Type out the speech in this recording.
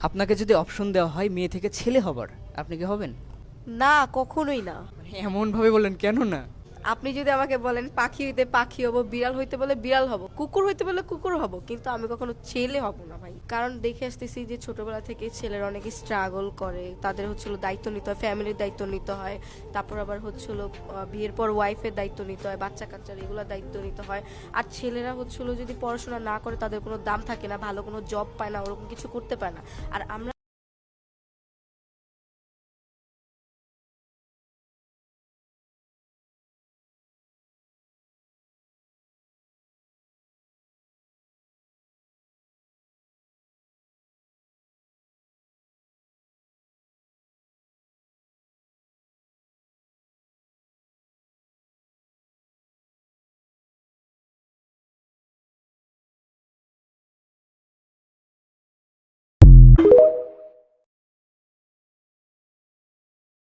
আপনাকে যদি অপশন দেওয়া হয় মেয়ে থেকে ছেলে হবার, আপনি কি হবেন? না, কখনোই না। এমন ভাবে বললেন কেন না? আপনি যদি আমাকে বলেন পাখি হইতে পাখি হব, বিড়াল হইতে বলে বিড়াল হব, কুকুর হইতে বলে কুকুর হব, কিন্তু আমি কখনো ছেলে হব না ভাই। কারণ দেখে আসতেছি যে ছোটবেলা থেকে ছেলেরা অনেকে স্ট্রাগল করে, তাদের হচ্ছিল দায়িত্ব নিতে হয়, ফ্যামিলির দায়িত্ব নিতে হয়, তারপর আবার হচ্ছিল বিয়ের পর ওয়াইফের দায়িত্ব নিতে হয়, বাচ্চা কাচ্চার এগুলোর দায়িত্ব নিতে হয়। আর ছেলেরা হচ্ছিল যদি পড়াশোনা না করে তাদের কোনো দাম থাকে না, ভালো কোনো জব পায় না, ওরকম কিছু করতে পারে না। আর আমরা